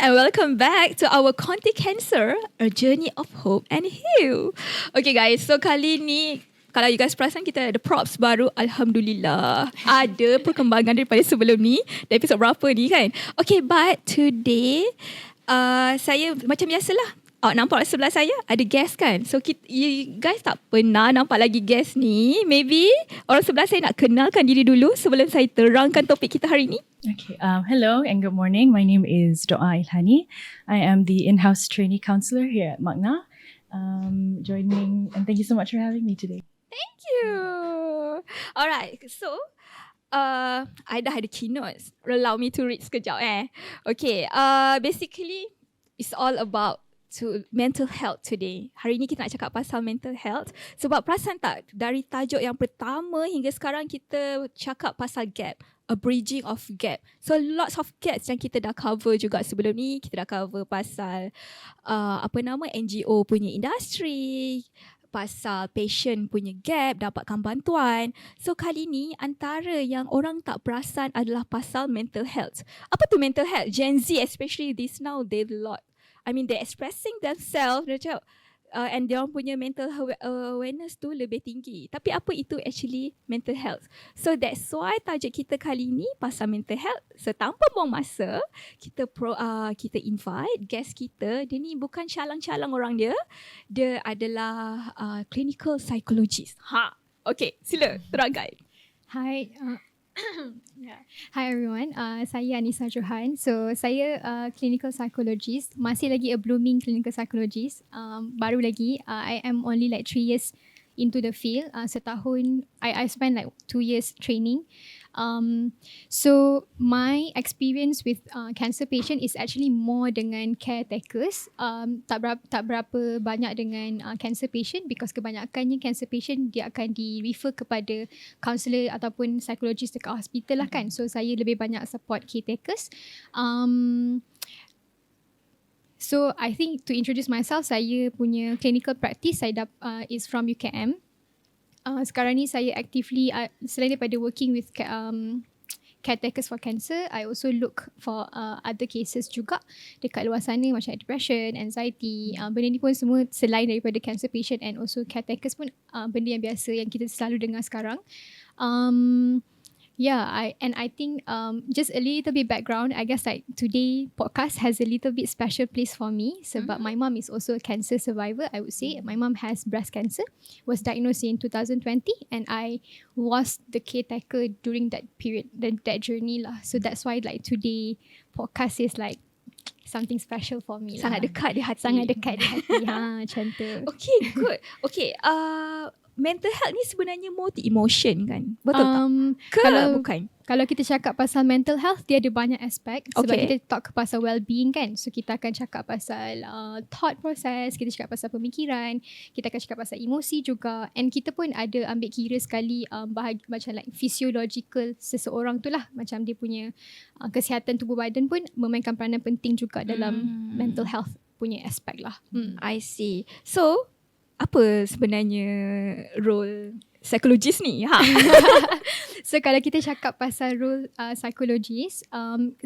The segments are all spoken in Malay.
and welcome back to our Konti Cancer, a journey of hope and heal. Okay guys, so kali ni kalau you guys perasan kita ada props baru, Alhamdulillah. Ada perkembangan daripada sebelum ni, dari episod berapa ni kan. Okay, but today saya macam biasalah. Nampak sebelah saya ada guest kan. So you guys tak pernah nampak lagi guest ni. Maybe orang sebelah saya nak kenalkan diri dulu sebelum saya terangkan topik kita hari ni. Okay, hello and good morning. My name is Doa Ilhani. I am the in-house trainee counsellor here at MAKNA. Joining, and thank you so much for having me today. Thank you. Alright, so I dah ada keynotes. Allow me to read sekejap Okay, basically it's all about to mental health today. Hari ni kita nak cakap pasal mental health. Sebab perasan tak, dari tajuk yang pertama hingga sekarang kita cakap pasal gap. A bridging of gap. So lots of gaps yang kita dah cover juga sebelum ni. Kita dah cover pasal NGO punya industri, pasal patient punya gap, dapatkan bantuan. So kali ni antara yang orang tak perasan adalah pasal mental health. Apa tu mental health? Gen Z especially this now, they're expressing themselves, and dia orang punya mental awareness tu lebih tinggi. Tapi apa itu actually mental health? So that's why tajuk kita kali ni pasal mental health. So tanpa buang masa, kita invite guest kita. Dia ni bukan calang-calang orang dia. Dia adalah clinical psychologist. Okay, sila terangkan. Hi. Hi everyone, saya Anisah Johan. So saya clinical psychologist, masih lagi a blooming clinical psychologist. Baru lagi, I am only like 3 years into the field. Setahun, I spent like 2 years training. So my experience with cancer patient is actually more dengan caretakers. Tak berapa banyak dengan cancer patient, because kebanyakannya cancer patient dia akan di-refer kepada counsellor ataupun psychologist dekat hospital lah kan. So saya lebih banyak support caretakers. So I think to introduce myself, saya punya clinical practice is from UKM. Sekarang ni saya actively, selain daripada working with caretakers for cancer, I also look for other cases juga dekat luar sana macam depression, anxiety. Benda ni pun semua selain daripada cancer patient and also caretakers pun benda yang biasa yang kita selalu dengar sekarang. I think just a little bit background, I guess like today podcast has a little bit special place for me sebab my mom is also a cancer survivor, I would say. My mom has breast cancer, was diagnosed in 2020, and I was the caretaker during that period, that journey lah. So that's why like today podcast is like something special for me. Sangat dekat di hati. Sangat dekat di hati. Macam tu. Okay, good. Okay, mental health ni sebenarnya multi-emotion kan? Betul tak? Bukan? Kalau kita cakap pasal mental health, dia ada banyak aspek. Sebab kita talk pasal well-being kan. So kita akan cakap pasal thought process, kita cakap pasal pemikiran, kita akan cakap pasal emosi juga. And kita pun ada ambil kira sekali macam like physiological seseorang tu lah. Macam dia punya kesihatan tubuh badan pun memainkan peranan penting juga dalam mental health punya aspek lah. I see. So apa sebenarnya role psikologis ni? So kalau kita cakap pasal role psikologis,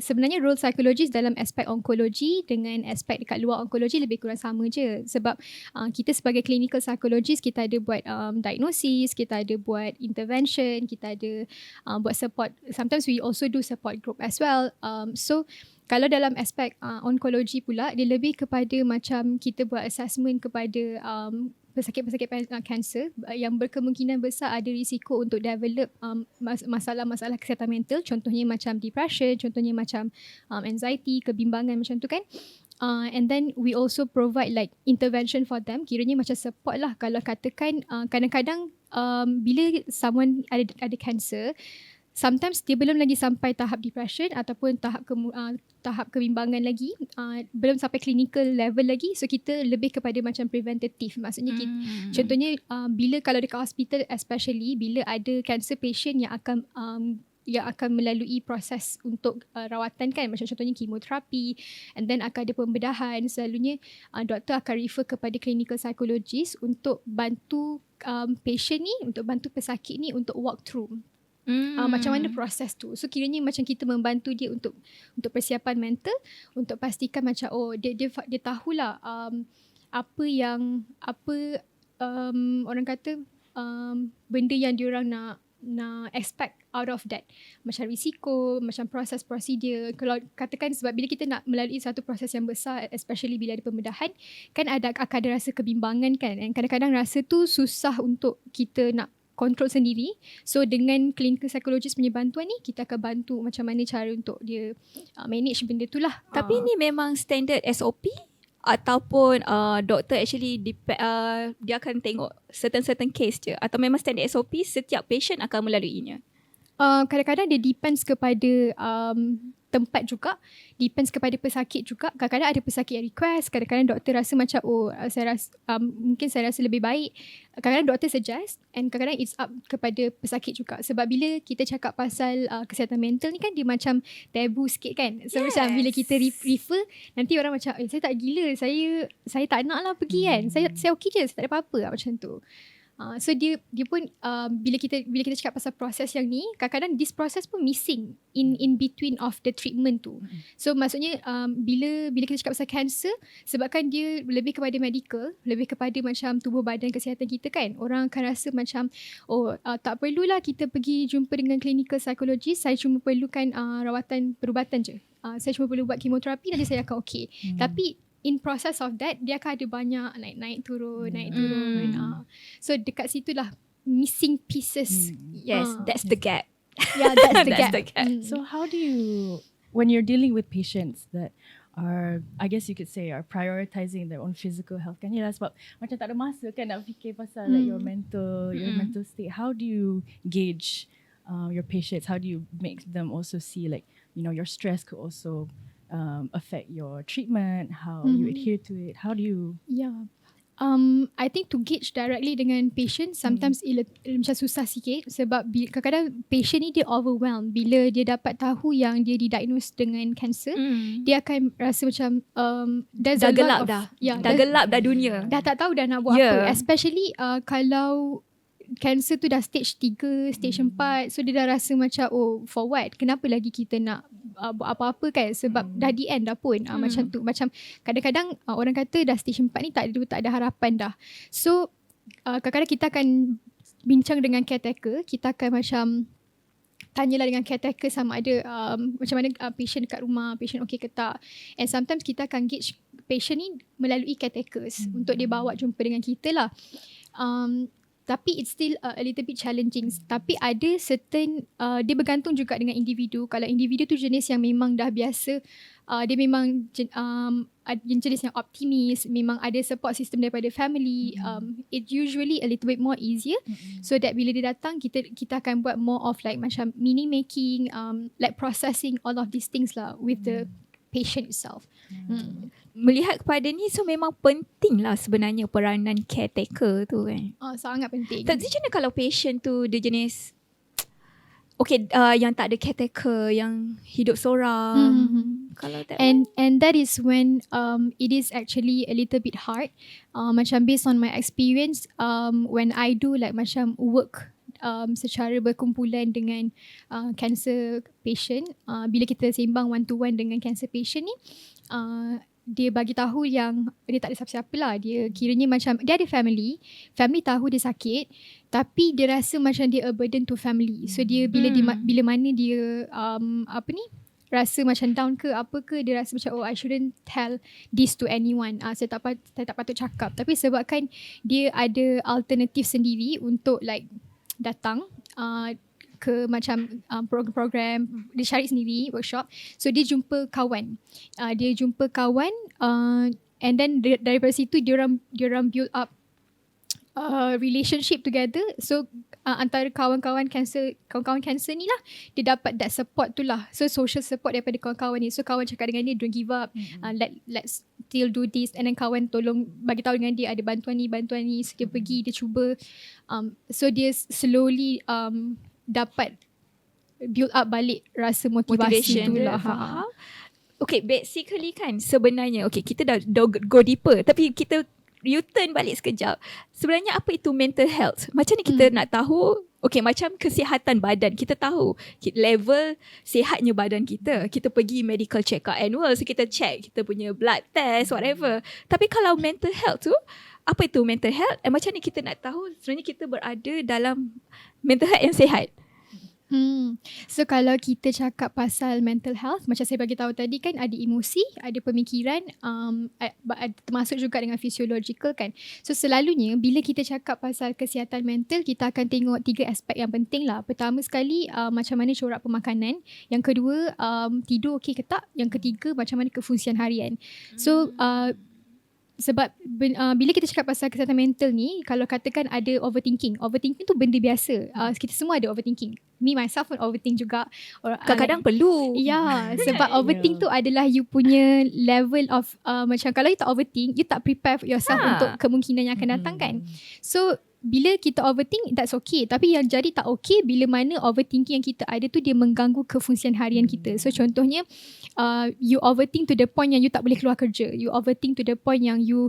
sebenarnya role psikologis dalam aspek onkologi dengan aspek dekat luar onkologi lebih kurang sama je. Sebab kita sebagai clinical psychologist, kita ada buat diagnosis, kita ada buat intervention, kita ada buat support. Sometimes we also do support group as well. So kalau dalam aspek onkologi pula, dia lebih kepada macam kita buat assessment kepada pesakit-pesakit kanser yang berkemungkinan besar ada risiko untuk develop masalah-masalah kesihatan mental. Contohnya macam depression, contohnya macam anxiety, kebimbangan macam tu kan. And then we also provide like intervention for them. Kiranya macam support lah. Kalau katakan kadang-kadang bila someone ada cancer, sometimes dia belum lagi sampai tahap depression ataupun tahap kebimbangan lagi, belum sampai clinical level lagi. So kita lebih kepada macam preventative. Maksudnya contohnya bila kalau dekat hospital especially, bila ada cancer patient yang akan melalui proses untuk rawatan kan, macam contohnya kemoterapi, and then akan ada pembedahan, selalunya doktor akan refer kepada clinical psychologist untuk bantu patient ni, untuk bantu pesakit ni untuk walk through Macam mana proses tu. So kiranya macam kita membantu dia untuk persiapan mental, untuk pastikan macam dia tahulah apa orang kata benda yang diorang nak expect out of that, macam risiko, macam proses prosedur. Kalau katakan, sebab bila kita nak melalui satu proses yang besar, especially bila ada pembedahan, kan akan ada rasa kebimbangan kan, and kadang-kadang rasa tu susah untuk kita nak kontrol sendiri. So dengan clinical psychologist punya bantuan ni, kita akan bantu macam mana cara untuk dia manage benda tu lah. Tapi ni memang standard SOP ataupun doktor actually dia akan tengok certain case je, atau memang standard SOP setiap patient akan melaluinya? Kadang-kadang dia depends kepada tempat juga, depends kepada pesakit juga. Kadang-kadang ada pesakit yang request, kadang-kadang doktor rasa macam mungkin saya rasa lebih baik. Kadang-kadang doktor suggest, and kadang-kadang it's up kepada pesakit juga. Sebab bila kita cakap pasal kesihatan mental ni kan, dia macam tabu sikit kan. So macam bila kita refer, nanti orang macam saya tak gila, saya tak nak lah pergi kan, saya okey je, saya tak ada apa-apa macam tu. So dia pun bila kita cakap pasal proses yang ni, kadang-kadang this process pun missing in between of the treatment tu. So maksudnya bila kita cakap pasal cancer, sebabkan dia lebih kepada medical, lebih kepada macam tubuh badan kesihatan kita kan, orang akan rasa macam tak perlulah kita pergi jumpa dengan clinical psychologist, saya cuma perlukan rawatan perubatan je, saya cuma perlu buat kemoterapi, nanti saya akan okey. Tapi in process of that, dia akan ada banyak naik turun. So dekat situlah missing pieces. Yes, that's the gap. Yeah, that's the gap. So how do you, when you're dealing with patients that are, I guess you could say, are prioritizing their own physical health, kan yelah, sebab macam tak ada masa kan nak fikir pasal like your mental state. How do you gauge your patients? How do you make them also see like, your stress could also affect your treatment, how you adhere to it? How do you? Yeah. I think to gauge directly dengan patient sometimes macam susah sikit, sebab kadang-kadang patient ni dia overwhelmed bila dia dapat tahu yang dia didiagnose dengan cancer. Dia akan rasa macam dah gelap dah. Dah gelap dah dunia. Dah tak tahu dah nak buat apa. Especially kalau cancer tu dah stage 3, stage 4. So dia dah rasa macam for what? Kenapa lagi kita nak buat apa-apa kan? Sebab dah di end dah pun. Macam tu. Macam kadang-kadang orang kata dah stage 4 ni tak ada harapan dah. So kadang-kadang kita akan bincang dengan caretaker. Kita akan macam tanyalah dengan caretaker sama ada macam mana patient dekat rumah, patient okey ke tak. And sometimes kita akan gauge patient ni melalui caretakers untuk dia bawa jumpa dengan kita lah. Tapi it's still a little bit challenging. Tapi ada certain, dia bergantung juga dengan individu. Kalau individu tu jenis yang memang dah biasa, dia memang jenis yang optimis, memang ada support system daripada family, it usually a little bit more easier. So that bila dia datang, kita akan buat more of like macam meaning making, like processing all of these things lah with the patient itself. Melihat kepada ni, so memang penting lah sebenarnya peranan caretaker tu kan. Sangat penting. Tak macam mana kalau patient tu dia jenis yang tak ada caretaker, yang hidup seorang. Kalau that and that is when it is actually a little bit hard. Macam based on my experience, when I do like macam work secara berkumpulan dengan cancer patient, bila kita sembang one to one dengan cancer patient ni, dia bagi tahu yang dia tak ada siapa-siapa lah. Dia kiranya macam dia ada family tahu dia sakit, tapi dia rasa macam dia a burden to family. So dia bila mana dia rasa macam down ke apa ke, dia rasa macam I shouldn't tell this to anyone. Saya tak patut cakap. Tapi sebabkan dia ada alternatif sendiri untuk like datang ke macam program-program, dia cari sendiri workshop. So dia jumpa kawan, and then daripada situ diorang build up relationship together. So antara kawan-kawan cancer ni lah, dia dapat that support tu lah. So social support daripada kawan-kawan ni. So kawan cakap dengan dia, don't give up, let's still do this. And then kawan tolong bagi tahu dengan dia ada bantuan ni. So dia pergi, dia cuba. So dia slowly dapat build up balik rasa motivasi tu lah. Okay, basically kan sebenarnya kita dah go deeper, tapi kita you turn balik sekejap, sebenarnya apa itu mental health? Macam ni kita nak tahu, okay, macam kesihatan badan, kita tahu level sihatnya badan kita. Kita pergi medical check up annual, so kita check kita punya blood test, whatever. Tapi kalau mental health tu, apa itu mental health? Macam ni kita nak tahu sebenarnya kita berada dalam mental health yang sihat. So kalau kita cakap pasal mental health, macam saya bagi tahu tadi kan, ada emosi, ada pemikiran, termasuk juga dengan physiological kan. So selalunya bila kita cakap pasal kesihatan mental, kita akan tengok 3 aspek yang penting lah. Pertama sekali, macam mana corak pemakanan. Yang kedua, tidur okey ke tak. Yang ketiga, macam mana kefungsian harian. So sebab bila kita cakap pasal kesihatan mental ni, kalau katakan ada overthinking tu benda biasa. Kita semua ada overthinking. Me myself pun overthink juga. Kadang-kadang perlu. Ya, sebab overthink tu adalah you punya level of macam kalau you tak overthink, you tak prepare yourself untuk kemungkinan yang akan datang kan. So bila kita overthink, that's okay. Tapi yang jadi tak okay bila mana overthinking yang kita ada tu dia mengganggu kefungsian harian kita. So contohnya, you overthink to the point yang you tak boleh keluar kerja. You overthink to the point yang you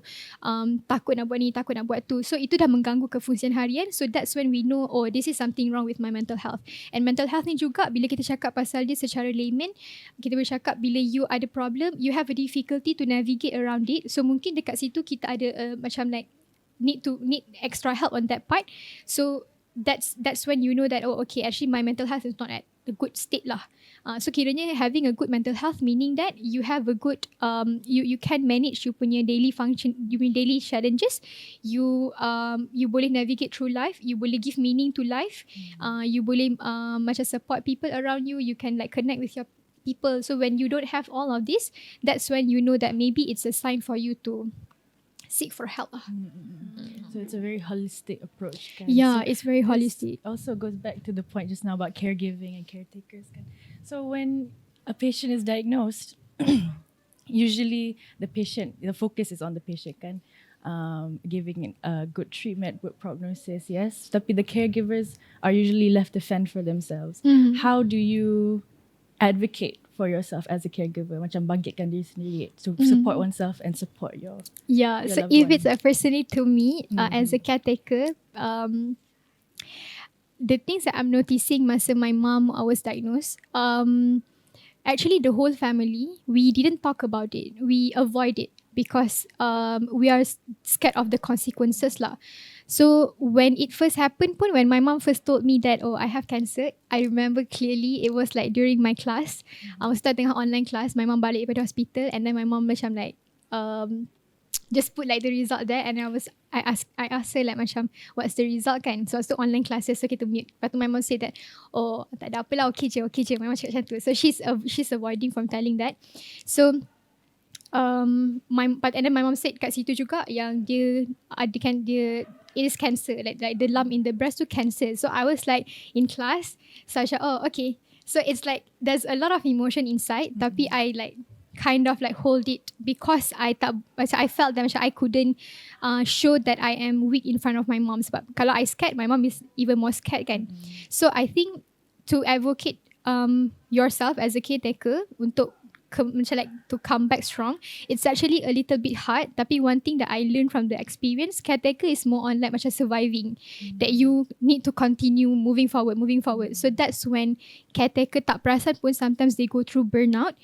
takut nak buat ni, takut nak buat tu. So itu dah mengganggu kefungsian harian. So that's when we know, oh, this is something wrong with my mental health. And mental health ni juga, bila kita cakap pasal dia secara layman, kita boleh cakap bila you ada problem, you have a difficulty to navigate around it. So mungkin dekat situ kita ada macam like need extra help on that part. So that's when you know that, oh okay, actually my mental health is not at a good state lah. So kiranya having a good mental health meaning that you have a good you can manage you punya daily function, you punya daily challenges. You boleh navigate through life, you boleh give meaning to life. You boleh macam support people around you, you can like connect with your people. So when you don't have all of this, that's when you know that maybe it's a sign for you to seek for help. So it's a very holistic approach. Kan? Yeah, so it's very holistic. Also goes back to the point just now about caregiving and caretakers. Kan? So when a patient is diagnosed, usually the focus is on the patient, kan? Giving a good treatment, good prognosis, yes. Tapi the caregivers are usually left to fend for themselves. How do you advocate for yourself as a caregiver, macam bangkitkan diri sendiri to support oneself and support your so loved if one. it's personally to me as a caretaker, the things that I'm noticing masa my mom was diagnosed, actually the whole family, we didn't talk about it, we avoid it because we are scared of the consequences lah. So when it first happened pun, when my mom first told me that, oh, I have cancer, I remember clearly it was like during my class. I was tengah online class, my mom balik daripada hospital, and then my mom macam like just put like the result there, and I asked her like macam, what's the result kan? So I was to online classes, so kita mute. Lepas tu my mom said that, oh, tak ada apalah, okay je. My mom cakap macam tu. So she's avoiding from telling that. So and then my mom said kat situ juga yang dia it is cancer, like the lump in the breast tu cancer. So I was like in class, so I said, oh okay. So it's like there's a lot of emotion inside, tapi I like kind of like hold it because I felt that macam I couldn't show that I am weak in front of my mom. Sebab kalau I scared, my mom is even more scared kan. So I think to advocate yourself as a caretaker untuk macam like to come back strong, it's actually a little bit hard. Tapi one thing that I learned from the experience, caretaker is more on like macam surviving, that you need to continue moving forward. So that's when caretaker tak perasan pun sometimes they go through burnout,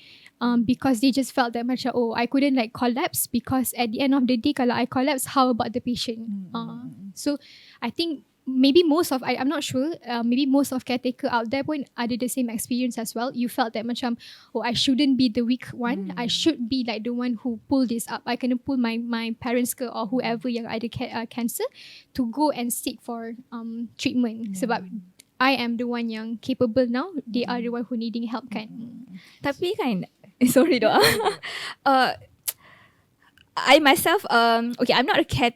because they just felt that macam, oh, I couldn't like collapse, because at the end of the day kalau I collapse, how about the patient? So I think maybe I'm not sure, maybe most of caretaker out there pun ada the same experience as well. You felt that macam, oh, I shouldn't be the weak one, I should be like the one who pull this up. I kena pull my parents ke or whoever yang ada cancer to go and seek for treatment, sebab I am the one yang capable now, they are the one who needing help kan. Tapi kan, sorry doa. I myself, okay, I'm not a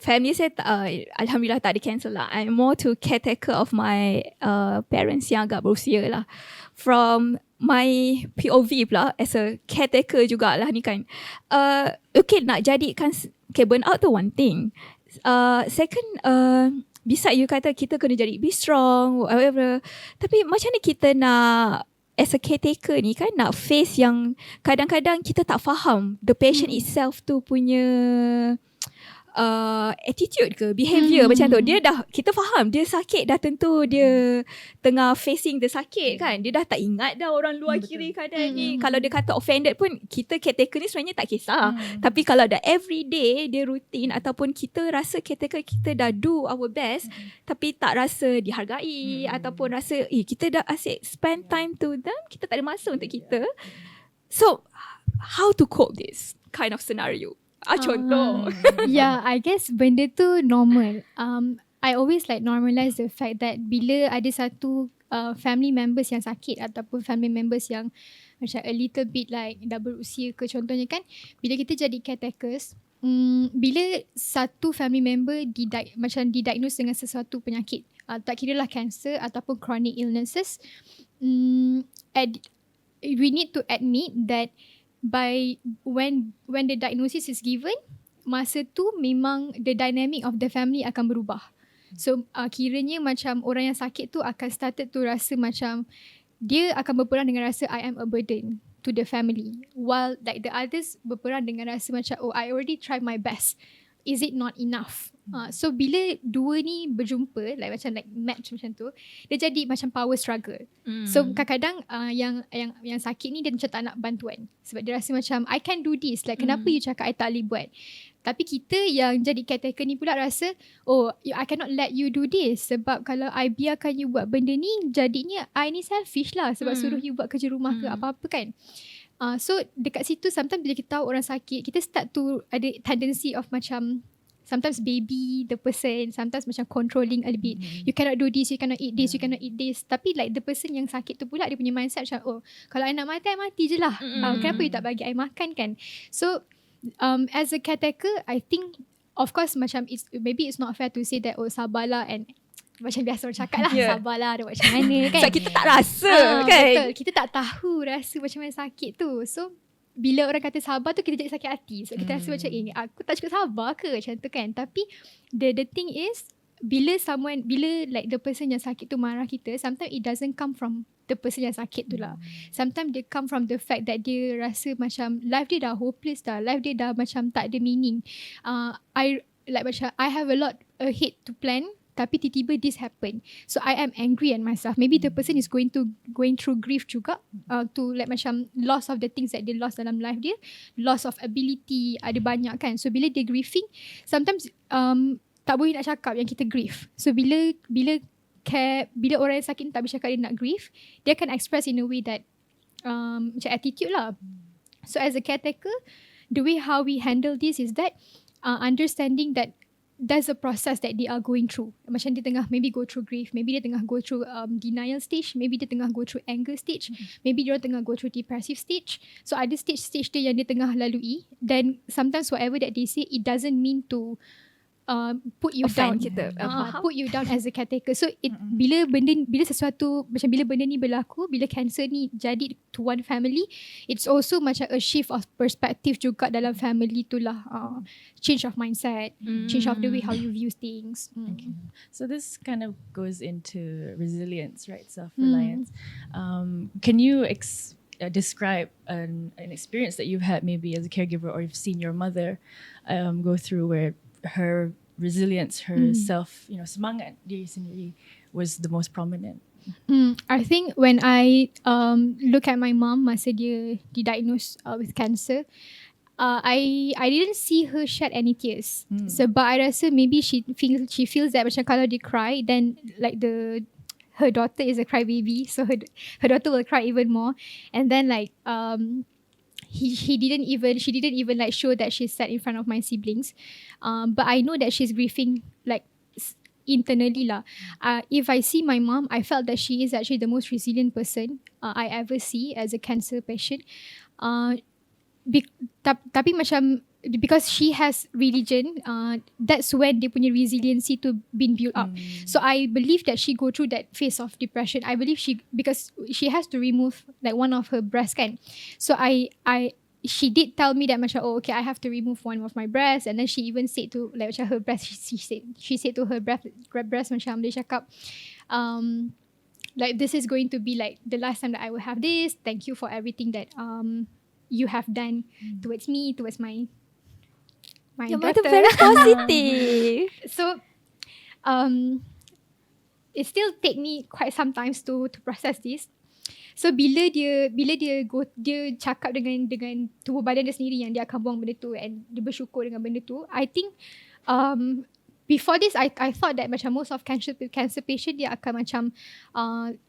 family saya alhamdulillah tak ada cancer lah. I'm more to caretaker of my parents yang agak berusia lah. From my POV pula as a caretaker jugalah ni kan. Okay, nak jadikan burnout tu one thing. Second, bisa you kata kita kena be strong, whatever. Tapi macam ni kita nak as a caretaker ni kan nak face yang kadang-kadang kita tak faham the patient itself tu punya attitude ke behavior macam tu. Kita faham dia sakit, dah tentu dia tengah facing the sakit kan. Dia dah tak ingat dah orang luar kiri kanan ni. Kalau dia kata offended pun, kita caretaker ni sebenarnya tak kisah. Tapi kalau dah everyday dia rutin, ataupun kita rasa caretaker kita dah do our best tapi tak rasa dihargai, ataupun rasa kita dah asyik spend time to them, kita tak ada masa untuk kita. So how to cope this kind of scenario? Contoh. Yeah, I guess benda tu normal. I always like normalize the fact that bila ada satu family members yang sakit ataupun family members yang macam a little bit like dah berusia ke contohnya kan, bila kita jadi caretakers, bila satu family member didiagnose dengan sesuatu penyakit, tak kira lah cancer ataupun chronic illnesses, we need to admit that when the diagnosis is given, masa tu memang the dynamic of the family akan berubah. So kiranya macam orang yang sakit tu akan started to rasa macam dia akan berperang dengan rasa I am a burden to the family, while like the others berperang dengan rasa macam I already tried my best, is it not enough? So bila dua ni berjumpa like match macam tu, dia jadi macam power struggle. So kadang-kadang yang sakit ni dia macam tak nak bantuan sebab dia rasa macam I can do this, like kenapa you cakap I tak boleh buat. Tapi kita yang jadi caretaker ni pula rasa I cannot let you do this, sebab kalau I biarkan you buat benda ni, jadinya I ni selfish lah sebab suruh you buat kerja rumah ke apa-apa kan. So dekat situ sometimes bila kita tahu orang sakit, kita start to ada tendency of macam sometimes baby the person, sometimes macam controlling a bit. You cannot do this, you cannot eat this, you cannot eat this. Tapi like the person yang sakit tu pula dia punya mindset macam kalau I nak mati, I mati je lah. Kenapa you tak bagi I makan kan? So as a caretaker, I think of course macam maybe it's not fair to say that sabarlah and macam biasa orang cakap lah sabarlah dia macam mana kan. Sebab kita tak rasa kan. Betul, kita tak tahu rasa macam mana sakit tu. So bila orang kata sabar tu, kita jadi sakit hati. So kita rasa macam aku tak cukup sabar ke macam tu kan. Tapi the thing is, bila like the person yang sakit tu marah kita, sometimes it doesn't come from the person yang sakit tu lah. Sometimes they come from the fact that dia rasa macam life dia dah hopeless dah, life dia dah macam tak ada meaning. I have a lot ahead to plan, tapi tiba-tiba this happen. So I am angry at myself. Maybe the person is going through grief juga, to like macam loss of the things that they lost dalam life dia, loss of ability, ada banyak kan. So bila dia grieving, sometimes tak boleh nak cakap yang kita grieve. So bila orang yang sakit tak boleh cakap dia nak grieve, dia akan express in a way that macam attitude lah. So as a caretaker, the way how we handle this is that understanding that there's a process that they are going through. Macam dia tengah maybe go through grief, maybe dia tengah go through denial stage, maybe dia tengah go through anger stage, maybe dia tengah go through depressive stage. So ada stage dia yang dia tengah lalui. Then sometimes whatever that they say, it doesn't mean to put you down kita. Put you down as a caretaker. So bila sesuatu macam bila benda ni berlaku, bila cancer ni jadi to one family, it's also macam a shift of perspective juga dalam family tu lah. Change of mindset, change of the way how you view things. Okay. So this kind of goes into resilience, right? Self-reliance. Can you describe an experience that you've had maybe as a caregiver, or you've seen your mother go through, where her resilience, her semangat diri sendiri was the most prominent? I think when I look at my mom masa dia didiagnosed with cancer, I didn't see her shed any tears. Sebab I rasa maybe she feels that macam kalau dia cry, then like her daughter is a crybaby, so her daughter will cry even more. And then like she didn't even like show that she's sad in front of my siblings. But I know that she's grieving like internally lah. If I see my mom, I felt that she is actually the most resilient person I ever see as a cancer patient. Tapi macam because she has religion, that's when dia punya resiliency to been built up. So I believe that she go through that phase of depression. I believe because she has to remove like one of her breasts kan. So she did tell me that macam okay, I have to remove one of my breasts, and then she even said to like macam her breast, she said to her breast macam dia cakap like this is going to be like the last time that I will have this. Thank you for everything that you have done towards me, towards my Your daughter. mother very positive. So it still take me quite some times to process this. So bila dia cakap dengan tubuh badan dia sendiri yang dia akan buang benda tu, and dia bersyukur dengan benda tu, I think before this I thought that macam most of cancer patient dia akan macam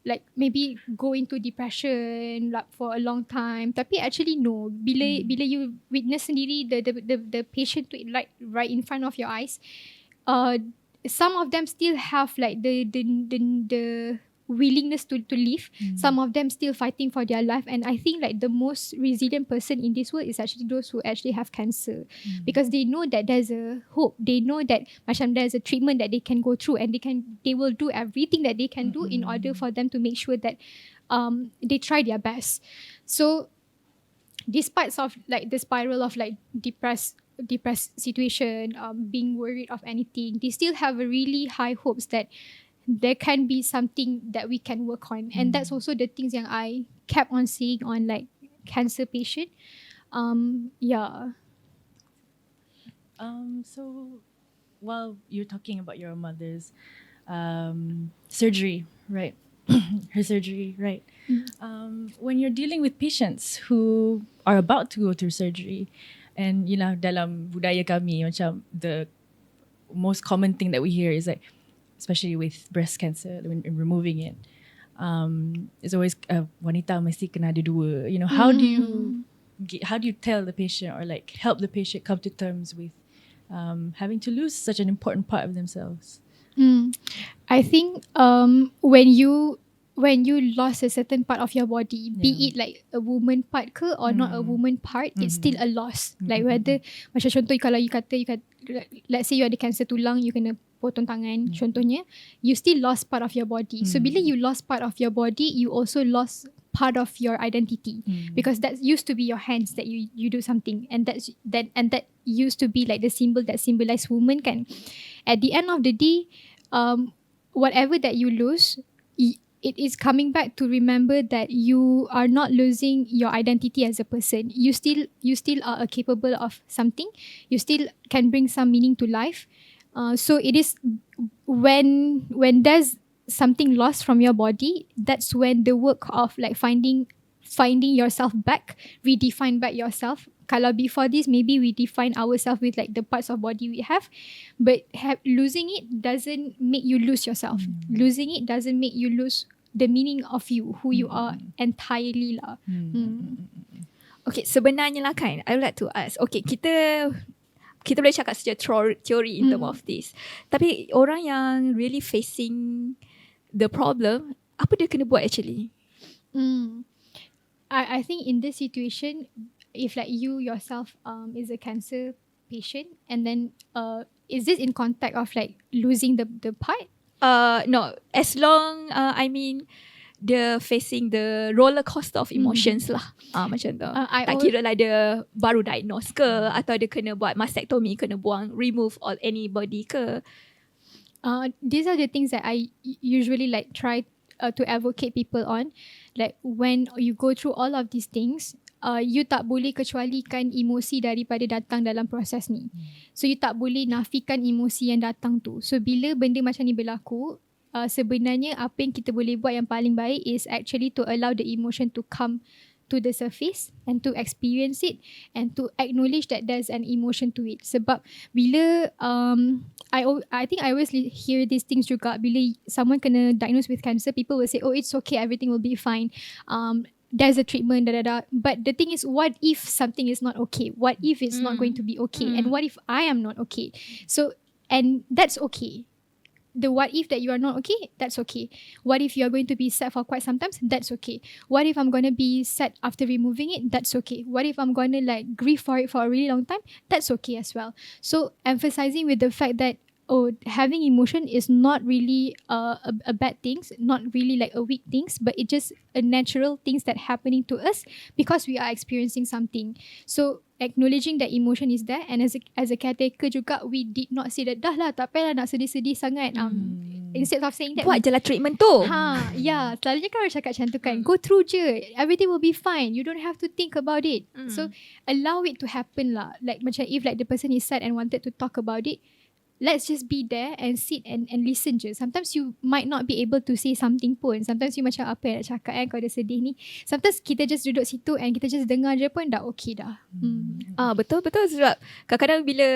like maybe go into depression like for a long time. Tapi actually no, bila you witness sendiri the patient to right in front of your eyes, some of them still have like the willingness to live. Some of them still fighting for their life, and I think like the most resilient person in this world is actually those who actually have cancer, because they know that there's a hope. They know that macam there's a treatment that they can go through, and they will do everything that they can do in order for them to make sure that they try their best. So despite of like the spiral of like depressed situation, being worried of anything, they still have a really high hopes that there can be something that we can work on. And that's also the things yang I kept on seeing on like cancer patient. Yeah. So while you're talking about your mother's surgery, right? Her surgery, right? When you're dealing with patients who are about to go through surgery, and you know, dalam budaya kami macam the most common thing that we hear is like, especially with breast cancer, when removing it, it's always wanita mesti kena ada dua. You know, how do you tell the patient or like help the patient come to terms with having to lose such an important part of themselves? I think when you lost a certain part of your body, be it like a woman part ke or not a woman part, it's still a loss. Like whether macam contoh kalau you kata let's say you ada cancer tulang, you kena potong tangan, contohnya, you still lost part of your body. So bila you lost part of your body, you also lost part of your identity, because that used to be your hands that you do something, and that used to be like the symbol that symbolize woman kan. At the end of the day, whatever that you lose, it is coming back to remember that you are not losing your identity as a person. You still are capable of something. You still can bring some meaning to life. So it is when there's something lost from your body, that's when the work of like finding yourself back, redefine back yourself. Kalau before this, maybe we define ourselves with like the parts of body we have, but losing it doesn't make you lose yourself. Losing it doesn't make you lose the meaning of you, who you are entirely lah. Okay, sebenarnya lah kan, I would like to ask, okay, kita boleh cakap secara teori in terms of this, tapi orang yang really facing the problem, apa dia kena buat actually? I think in this situation, if like you yourself is a cancer patient, and then is this in contact of like losing the part? No, as long I mean dia facing the roller coaster of emotions lah. Macam tu. Tak kira lah dia baru diagnose ke, atau dia kena buat mastectomy, kena remove all anybody ke. These are the things that I usually like try to advocate people on. Like when you go through all of these things, you tak boleh kecualikan emosi daripada datang dalam proses ni. So you tak boleh nafikan emosi yang datang tu. So bila benda macam ni berlaku, sebenarnya apa yang kita boleh buat yang paling baik is actually to allow the emotion to come to the surface and to experience it and to acknowledge that there's an emotion to it. Sebab bila I think I always hear these things juga, bila someone kena diagnosed with cancer, people will say, oh, it's okay, everything will be fine, there's a treatment, but the thing is, what if something is not okay? What if it's not going to be okay? And what if I am not okay? So, and that's okay. The what if that you are not okay, that's okay. What if you are going to be sad for quite some time, that's okay. What if I'm going to be sad after removing it, that's okay. What if I'm going to like grieve for it for a really long time, that's okay as well. So emphasizing with the fact that having emotion is not really a bad thing, not really like a weak thing, but it's just a natural things that happening to us because we are experiencing something. So acknowledging that emotion is there, and as a caretaker juga, we did not say that dah lah tak payah nak sedih-sedih sangat, instead of saying that, buat je lah treatment tu. selalunya kan orang cakap macam tu kan, go through je, everything will be fine, you don't have to think about it. So allow it to happen lah. Like macam if like the person is sad and wanted to talk about it, let's just be there and sit and listen je. Sometimes you might not be able to say something pun. Sometimes you macam apa yang nak cakap kau dah sedih ni. Sometimes kita just duduk situ and kita just dengar je pun dah okay dah. Betul sebab kadang-kadang bila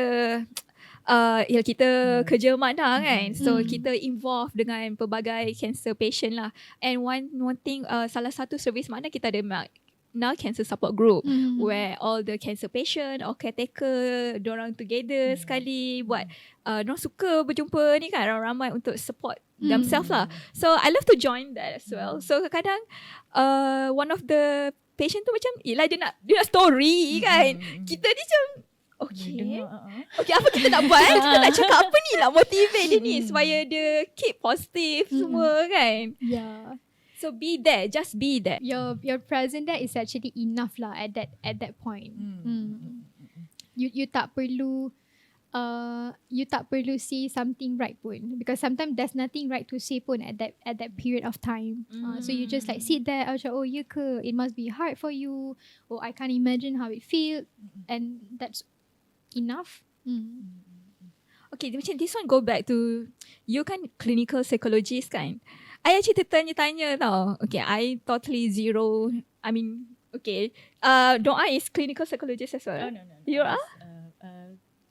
kita kerja MAKNA kan, so kita involve dengan pelbagai cancer patient lah. And one thing, salah satu servis MAKNA kita ada MAKNA Cancer Support Group, where all the cancer patient or caretaker dorang together sekali buat dorang suka berjumpa ni kan, orang ramai untuk support themselves lah. So I love to join that as well. So kadang-kadang one of the patient tu macam yelah dia nak story kan, kita ni macam okay, apa kita nak buat? Kita nak cakap apa ni lah, motivate dia ni supaya dia keep positive semua kan. So be there, just be there. Your presence there is actually enough lah at that point. You tak perlu say something right pun, because sometimes there's nothing right to say pun at that period of time. So you just like sit there, macam ya ke, it must be hard for you, or I can't imagine how it feel, and that's enough. Okay, macam this one go back to you kan clinical psychologist kan. I actually tanya-tanya tau. Okay, I totally zero. I mean, okay. Doa is clinical psychologist as well. No. You are?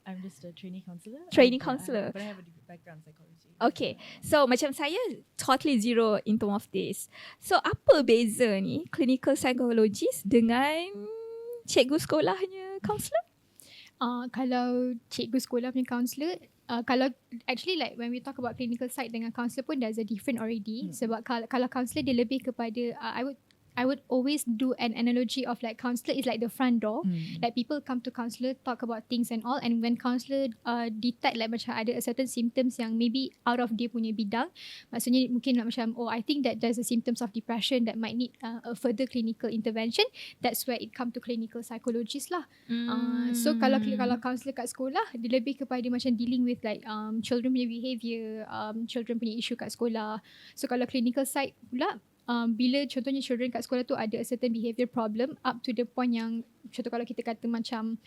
I'm just a trainee counsellor. Training counsellor. But I have a background psychology. Okay, so macam saya totally zero in term of this. So apa beza ni clinical psychologist dengan cikgu sekolahnya counsellor? Kalau cikgu sekolah punya counsellor, kalau actually like when we talk about clinical side dengan counsellor pun there's a different already. Sebab kalau counsellor dia lebih kepada I would always do an analogy of like counsellor is like the front door. Like people come to counsellor, talk about things and all, and when counsellor detect like macam ada certain symptoms yang maybe out of dia punya bidang, maksudnya mungkin like macam I think that there's a symptoms of depression that might need a further clinical intervention. That's where it come to clinical psychologist lah. So kalau counsellor kat sekolah, dia lebih kepada macam dealing with like children punya behaviour, children punya issue kat sekolah. So kalau clinical side pula, bila contohnya children kat sekolah tu ada a certain behaviour problem up to the point yang contoh kalau kita kata macam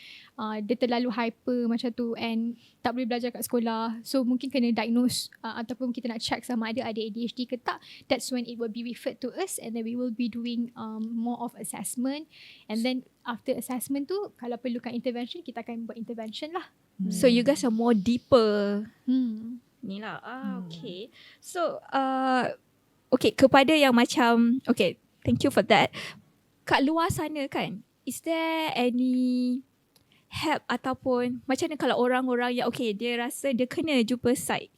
dia terlalu hyper macam tu and tak boleh belajar kat sekolah, so mungkin kena diagnose ataupun kita nak check sama ada ADHD ke tak. That's when it will be referred to us, and then we will be doing more of assessment, and then after assessment tu kalau perlukan intervention kita akan buat intervention lah. So you guys are more deeper ni lah. Okay, so okay, kepada yang macam, okay, thank you for that. Kat luar sana kan, is there any help ataupun macam mana kalau orang-orang yang okay, dia rasa dia kena jumpa psych.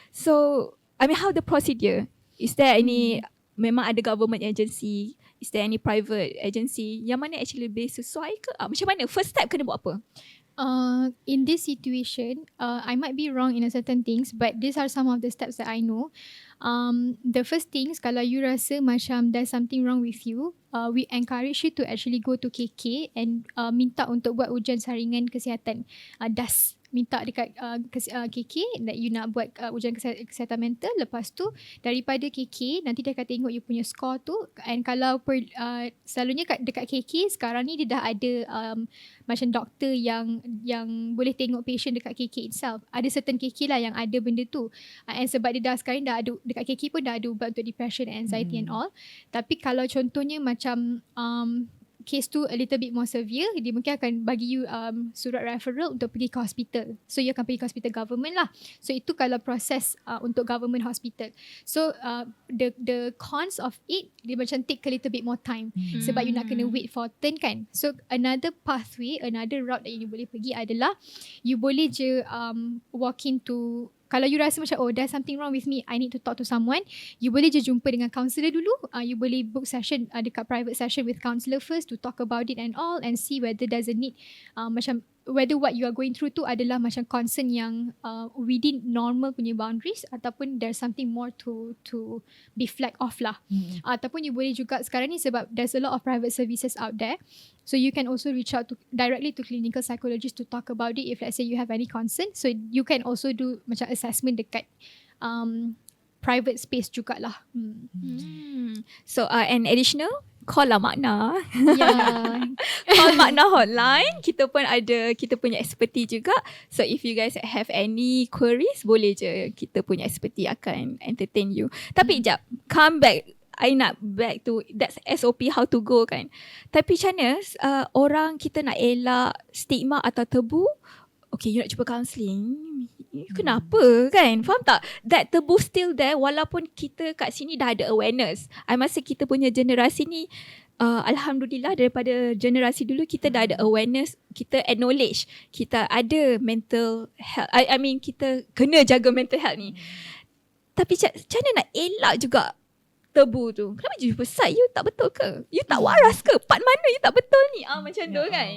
So, I mean, how the procedure? Is there any, memang ada government agency? Is there any private agency? Yang mana actually lebih sesuai ke? Macam mana? First step kena buat apa? In this situation, I might be wrong in a certain things, but these are some of the steps that I know. The first things, kalau you rasa macam there's something wrong with you, we encourage you to actually go to KK and minta untuk buat ujian saringan kesihatan. DAS. Minta dekat KK that you nak buat ujian kesihatan mental. Lepas tu daripada KK nanti dia akan tengok you punya score tu, and kalau selalunya dekat KK sekarang ni dia dah ada macam doktor yang boleh tengok patient dekat KK itself. Ada certain KK lah yang ada benda tu, and sebab dia dah sekarang dah ada dekat KK pun dah ada ubat untuk depression, anxiety and all. Tapi kalau contohnya macam case tu a little bit more severe, dia mungkin akan bagi you surat referral untuk pergi ke hospital. So you akan pergi ke hospital government lah. So itu kalau proses untuk government hospital. So the cons of it, dia macam take a little bit more time sebab you nak kena wait for turn kan. So another pathway, another route that you boleh pergi adalah you boleh je walk into, kalau you rasa macam there's something wrong with me, I need to talk to someone, you boleh je jumpa dengan counsellor dulu. You boleh book session dekat private session with counsellor first to talk about it and all, and see whether there's a need macam whether what you are going through tu adalah macam concern yang within normal punya boundaries, ataupun there's something more to be flagged off lah. Ataupun you boleh juga sekarang ni, sebab there's a lot of private services out there, so you can also reach out directly to clinical psychologist to talk about it if let's say you have any concern. So you can also do macam assessment dekat private space jugalah. So an additional, call lah MAKNA. Yeah. Call MAKNA hotline. Kita pun ada kita punya expertise juga. So if you guys have any queries, boleh je, kita punya expertise akan entertain you. Tapi jap, come back, I nak back to that's SOP how to go kan. Tapi macam mana orang kita nak elak stigma atau tebu. Okay, you nak cuba counselling, kenapa kan? Faham tak? That tebu still there walaupun kita kat sini dah ada awareness. I masa kita punya generasi ni, Alhamdulillah daripada generasi dulu kita dah ada awareness, kita acknowledge, kita ada mental health. I mean kita kena jaga mental health ni. Tapi macam mana nak elak juga tebu tu? Kenapa you besar? You tak betul ke? You tak waras ke? Part mana you tak betul ni? Macam tu kan?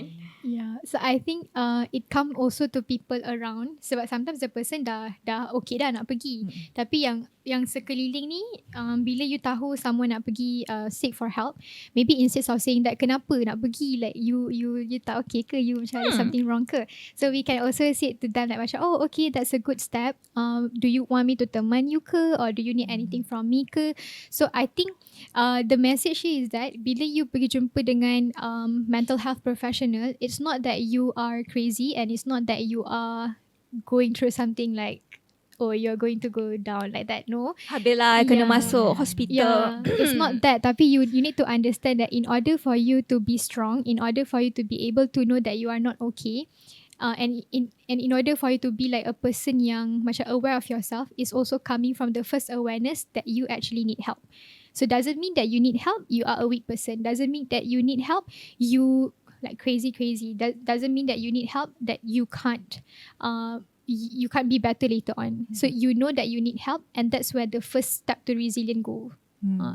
Yeah, so I think it come also to people around, sebab sometimes the person dah okay dah nak pergi, tapi yang sekeliling ni bila you tahu someone nak pergi seek for help, maybe instead of saying that kenapa nak pergi, like you tak okay ke, you macam ada something wrong ke, so we can also say to them like macam, oh okay, that's a good step, do you want me to teman you ke, or do you need anything from me ke. So I think the message is that bila you pergi jumpa dengan mental health professional, it's not that you are crazy, and it's not that you are going through something like, oh, you're going to go down like that. No. Habislah kena masuk hospital. Yeah, it's not that. Tapi you need to understand that in order for you to be strong, in order for you to be able to know that you are not okay, and in order for you to be like a person yang macam aware of yourself, is also coming from the first awareness that you actually need help. So doesn't mean that you need help, you are a weak person. Doesn't mean that you need help, you like crazy. Doesn't mean that you need help, that you can't be better later on. So you know that you need help, and that's where the first step to resilient go.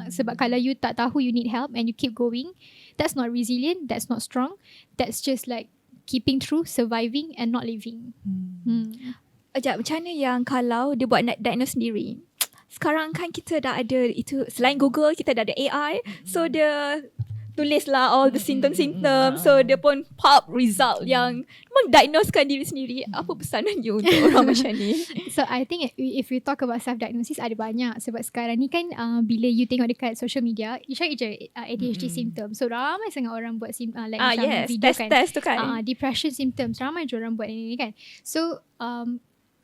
Sebab kalau you tak tahu you need help and you keep going, that's not resilient, that's not strong, that's just like keeping through, surviving and not living. Ajak, macam mana yang kalau dia buat diagnose sendiri? Sekarang kan kita dah ada itu, selain Google kita dah ada AI, so dia tulislah all the symptom-symptom, so dia pun pop result yang mendiagnosekan diri sendiri. Apa pesanan you untuk orang macam ni? So I think if we talk about self-diagnosis, ada banyak. Sebab sekarang ni kan bila you tengok dekat social media, you cari je ADHD symptom. So ramai sangat orang buat like macam video test tu kan. Depression symptoms, ramai je orang buat ini kan. So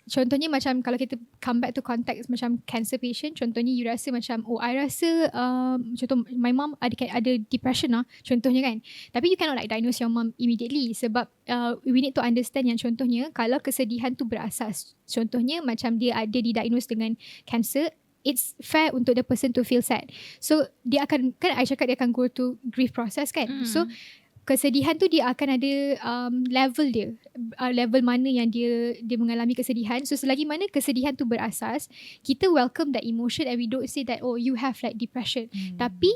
contohnya macam kalau kita come back to context macam cancer patient, contohnya you rasa macam, oh I rasa contoh my mom ada depression lah contohnya kan, tapi you cannot like diagnose your mom immediately sebab we need to understand yang contohnya kalau kesedihan tu berasas, contohnya macam dia ada didiagnose dengan cancer, it's fair untuk the person to feel sad. So dia akan, kan I cakap dia akan go to grief process kan. So kesedihan tu dia akan ada level dia, level mana yang dia mengalami kesedihan. So selagi mana kesedihan tu berasas, kita welcome that emotion and we don't say that, oh you have like depression. Tapi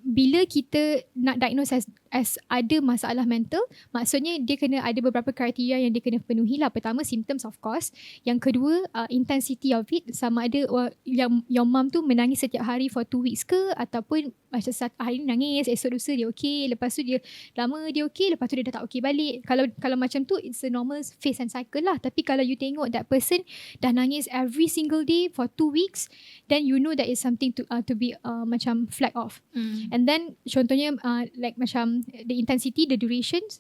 bila kita nak diagnose as ada masalah mental, maksudnya dia kena ada beberapa kriteria yang dia kena penuhi lah. Pertama, symptoms of course. Yang kedua, intensity of it, sama ada yang your mom tu menangis setiap hari for 2 weeks ke, ataupun macam hari ni nangis, esok lusa dia okay, lepas tu dia lama dia okay, lepas tu dia dah tak okay balik. Kalau macam tu, it's a normal phase and cycle lah. Tapi kalau you tengok that person dah nangis every single day for 2 weeks, then you know that is something to be macam flag off. And then contohnya like macam the intensity, the durations,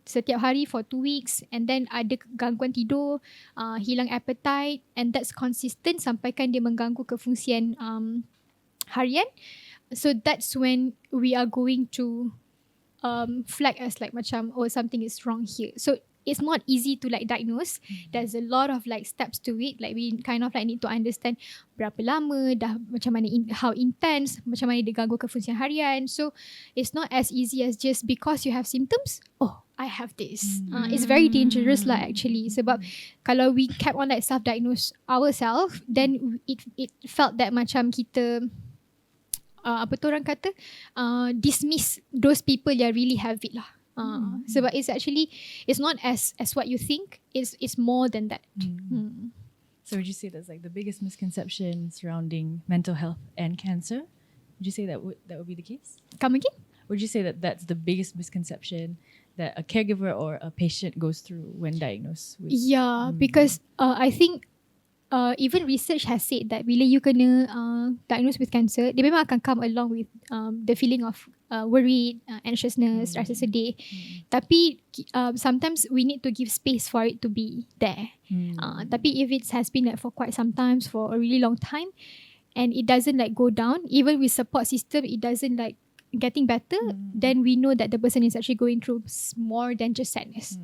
setiap hari for 2 weeks, and then ada gangguan tidur, hilang appetite, and that's consistent sampaikan dia mengganggu kefungsian harian. So that's when we are going to flag as like macam, oh something is wrong here. So it's not easy to like diagnose. There's a lot of like steps to it. Like we kind of like need to understand berapa lama dah, macam mana how intense, macam mana dia ganggu kefungsian harian. So it's not as easy as just because you have symptoms, oh I have this. It's very dangerous lah actually. Sebab kalau we kept on like self-diagnose ourselves, then it felt that macam kita apa tu orang kata, dismiss those people yang really have it lah. Sebab it's actually, it's not as what you think. It's more than that. So would you say that's like the biggest misconception surrounding mental health and cancer? Would you say that would be the case? Come again? Would you say that that's the biggest misconception that a caregiver or a patient goes through when diagnosed with? Yeah, because I think even research has said that bila you kena diagnosed with cancer, dia memang akan come along with the feeling of worried, anxiousness, rasa sedih. Tapi sometimes we need to give space for it to be there. Tapi if it has been like for quite some times, for a really long time, and it doesn't like go down, even with support system, it doesn't like getting better, then we know that the person is actually going through more than just sadness.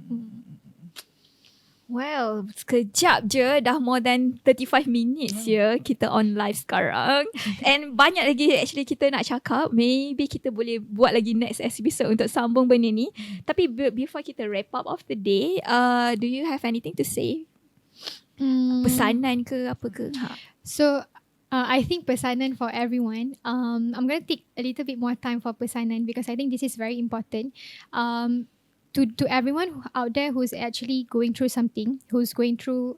Well, sekejap je dah more than 35 minutes ya kita on live sekarang. And banyak lagi actually kita nak cakap. Maybe kita boleh buat lagi next episode untuk sambung benda ni. Tapi before kita wrap up of the day, do you have anything to say? Pesanan ke apa ke? So, I think pesanan for everyone. I'm going to take a little bit more time for pesanan because I think this is very important. To everyone out there who's actually going through something, who's going through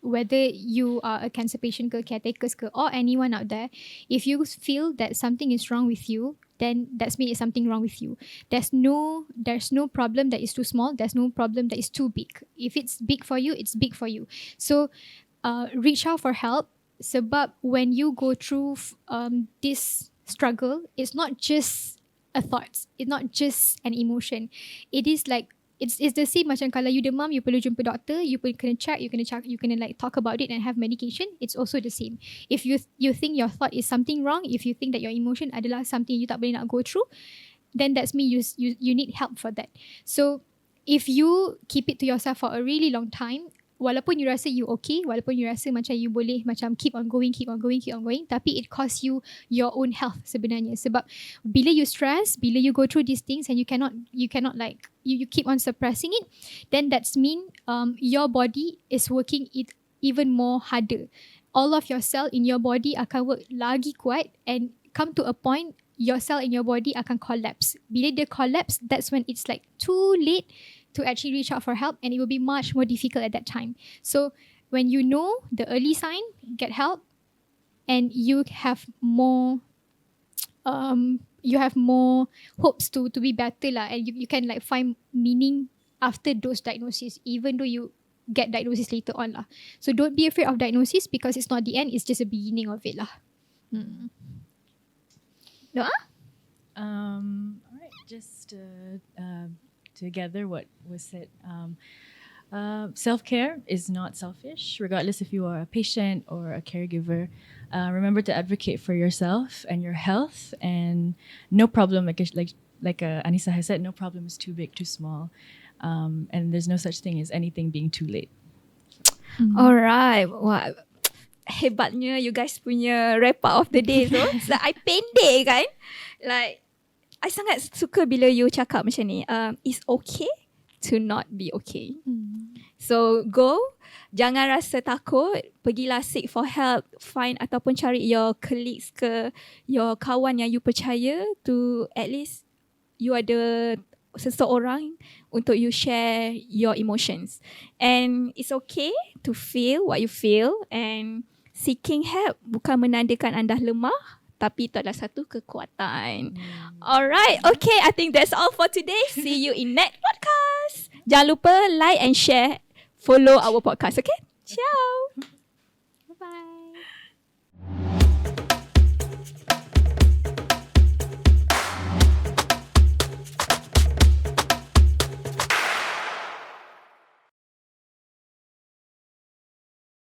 whether you are a cancer patient ke, caretakers ke, or anyone out there, if you feel that something is wrong with you, then that's means something wrong with you. There's no problem that is too small. There's no problem that is too big. If it's big for you, it's big for you. So reach out for help. Sebab when you go through this struggle, it's not just a thought, it's not just an emotion. It is like it's the same macam kalau you demam, you perlu jumpa doktor, you perlu kena check, you kena like talk about it and have medication. It's also the same. If you think your thought is something wrong, if you think that your emotion adalah something you tak boleh nak go through, then that's mean you need help for that. So if you keep it to yourself for a really long time, walaupun you rasa you okay, walaupun you rasa macam you boleh macam keep on going, tapi it costs you your own health sebenarnya. Sebab bila you stress, bila you go through these things and you cannot like you keep on suppressing it, then that's mean your body is working it even more harder. All of your cell in your body akan work lagi kuat and come to a point your cell in your body akan collapse. Bila dia collapse, that's when it's like too late to actually reach out for help, and it will be much more difficult at that time. So when you know the early sign, get help, and you have more hopes to be better lah, and you can like find meaning after those diagnoses, even though you get diagnosis later on lah. So don't be afraid of diagnosis because it's not the end, it's just the beginning of it lah. Doa? Alright, just together what was said. Self-care is not selfish, regardless if you are a patient or a caregiver. Remember to advocate for yourself and your health, and no problem, like Anisah has said, no problem is too big, too small, and there's no such thing as anything being too late. Alright, wah, hebatnya you guys punya wrap up of the day tu. So, I pendek kan, like I sangat suka bila you cakap macam ni. It's okay to not be okay. So go, jangan rasa takut, pergilah seek for help, find ataupun cari your colleagues ke, your kawan yang you percaya, to at least you ada seseorang untuk you share your emotions. And it's okay to feel what you feel, and seeking help bukan menandakan anda lemah, tapi itu adalah satu kekuatan. Alright, okay, I think that's all for today. See you in next podcast. Jangan lupa like and share, follow our podcast, okay? Ciao.